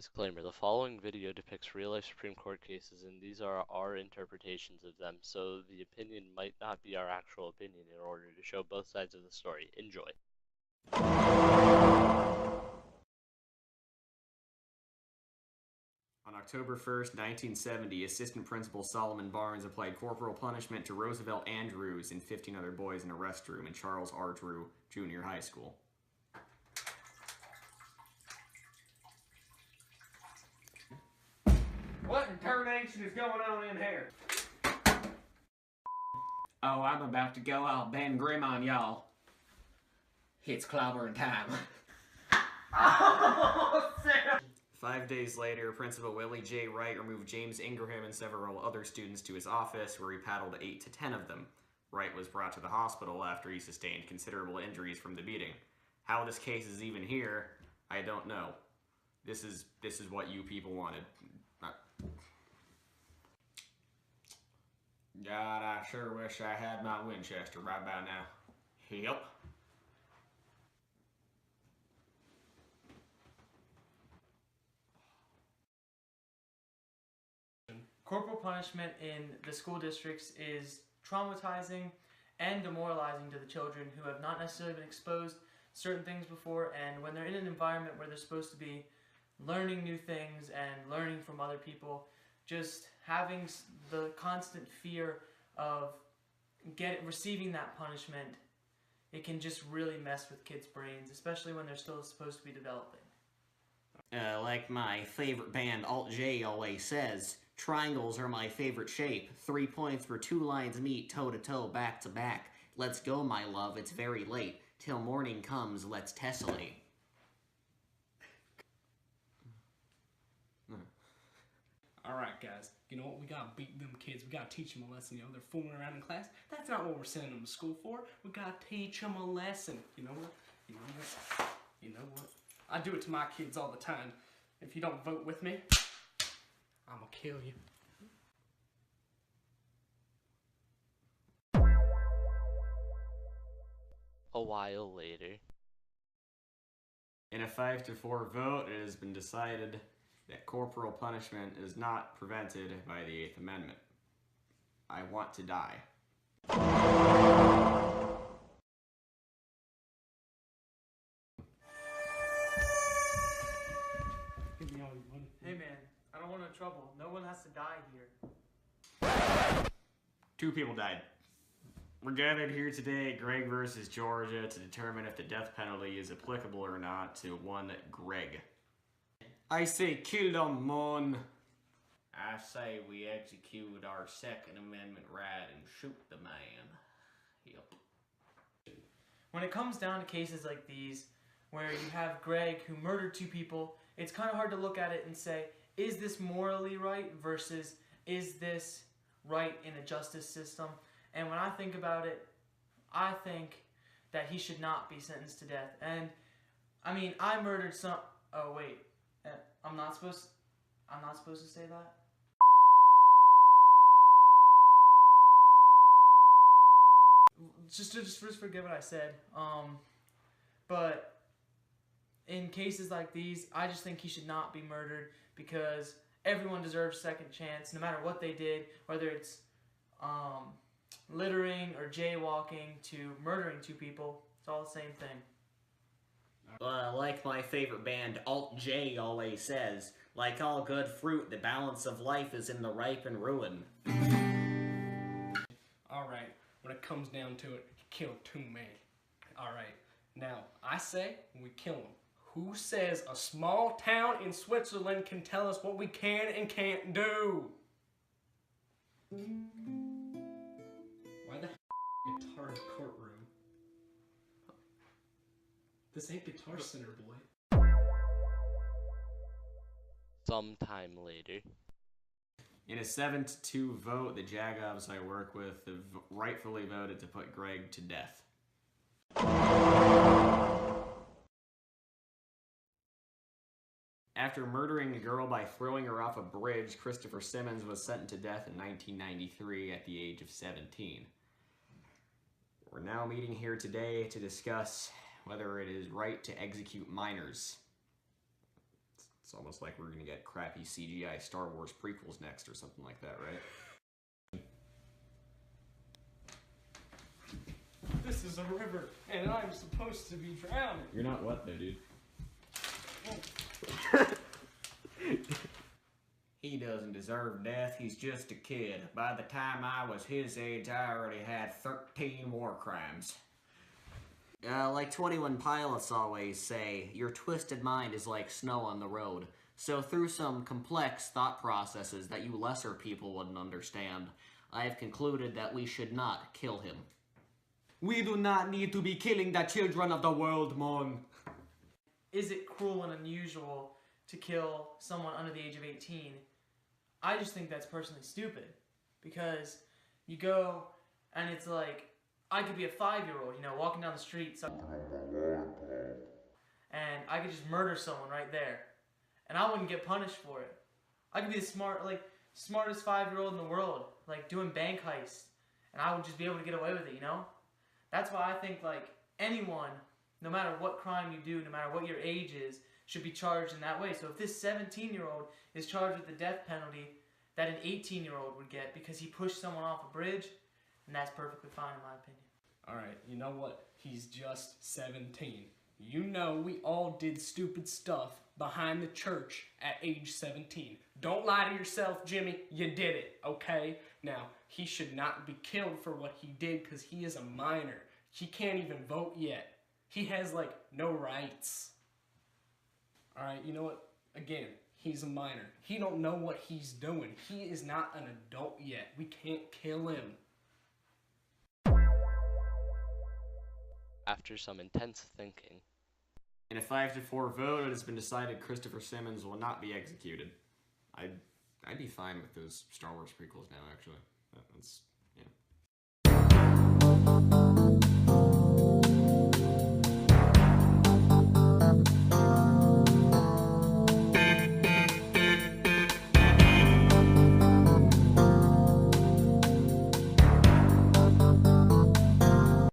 Disclaimer: the following video depicts real-life Supreme Court cases, and these are our interpretations of them, so the opinion might not be our actual opinion in order to show both sides of the story. Enjoy. On October 1st, 1970, Assistant Principal Solomon Barnes applied corporal punishment to Roosevelt Andrews and 15 other boys in a restroom in Charles R. Drew Junior High School. What in tarnation is going on in here? Oh, I'm about to go all Ben Grimm on y'all. It's clobbering time. Oh, Sam! 5 days later, Principal Willie J. Wright removed James Ingraham and several other students to his office, where he paddled 8 to 10 of them. Wright was brought to the hospital after he sustained considerable injuries from the beating. How this case is even here, I don't know. This is what you people wanted. God, I sure wish I had my Winchester right about now. Yep. Corporal punishment in the school districts is traumatizing and demoralizing to the children who have not necessarily been exposed to certain things before, and when they're in an environment where they're supposed to be learning new things and learning from other people, just having the constant fear of receiving that punishment, it can just really mess with kids' brains, especially when they're still supposed to be developing. Like my favorite band Alt J always says, triangles are my favorite shape. 3 points where 2 lines meet toe to toe, back to back. Let's go, my love, it's very late. Till morning comes, let's tessellate. Alright guys, you know what, we gotta beat them kids, we gotta teach them a lesson, they're fooling around in class. That's not what we're sending them to school for. We gotta teach them a lesson. You know what? I do it to my kids all the time. If you don't vote with me, I'm gonna kill you. A while later. In a 5-4 vote, it has been decided that corporal punishment is not prevented by the 8th Amendment. I want to die. Hey man, I don't want no trouble. No one has to die here. 2 people died. We're gathered here today at Greg versus Georgia to determine if the death penalty is applicable or not to one Greg. I say kill them, mon. I say we execute our Second Amendment right and shoot the man. Yep. When it comes down to cases like these, where you have Greg who murdered 2 people, it's kind of hard to look at it and say, is this morally right versus is this right in a justice system? And when I think about it, I think that he should not be sentenced to death. And I mean, I murdered some. Oh wait, I'm not supposed to say that. Just forget what I said. But in cases like these, I just think he should not be murdered because everyone deserves a second chance, no matter what they did, whether it's littering or jaywalking to murdering 2 people. It's all the same thing. Like my favorite band Alt J always says, like all good fruit, the balance of life is in the ripe and ruin. Alright, when it comes down to it, he killed 2 men. Alright, now I say we kill him. Who says a small town in Switzerland can tell us what we can and can't do? Why the guitar in the courtroom? This ain't Guitar Center, boy. Sometime later. In a 7-2 vote, the Jagovs I work with have rightfully voted to put Greg to death. After murdering a girl by throwing her off a bridge, Christopher Simmons was sentenced to death in 1993 at the age of 17. We're now meeting here today to discuss whether it is right to execute minors. It's almost like we're gonna get crappy CGI Star Wars prequels next or something like that, right? This is a river, and I'm supposed to be drowning. You're not wet though, dude. He doesn't deserve death, he's just a kid. By the time I was his age, I already had 13 war crimes. Like 21 Pilots always say, your twisted mind is like snow on the road. So through some complex thought processes that you lesser people wouldn't understand, I have concluded that we should not kill him. We do not need to be killing the children of the world, Mon. Is it cruel and unusual to kill someone under the age of 18? I just think that's personally stupid. Because you go and it's like, I could be a 5-year-old, walking down the street, and I could just murder someone right there. And I wouldn't get punished for it. I could be the smartest 5-year-old in the world, doing bank heists, and I would just be able to get away with it, That's why I think, anyone, no matter what crime you do, no matter what your age is, should be charged in that way. So if this 17-year-old is charged with the death penalty that an 18-year-old would get because he pushed someone off a bridge, then that's perfectly fine in my opinion. Alright, you know what? He's just 17. We all did stupid stuff behind the church at age 17. Don't lie to yourself, Jimmy. You did it, okay? Now, he should not be killed for what he did because he is a minor. He can't even vote yet. He has, no rights. Alright, you know what? Again, he's a minor. He don't know what he's doing. He is not an adult yet. We can't kill him. After some intense thinking, In a 5-4 vote, it has been decided Christopher Simmons will not be executed. I'd be fine with those Star Wars prequels now, actually. That's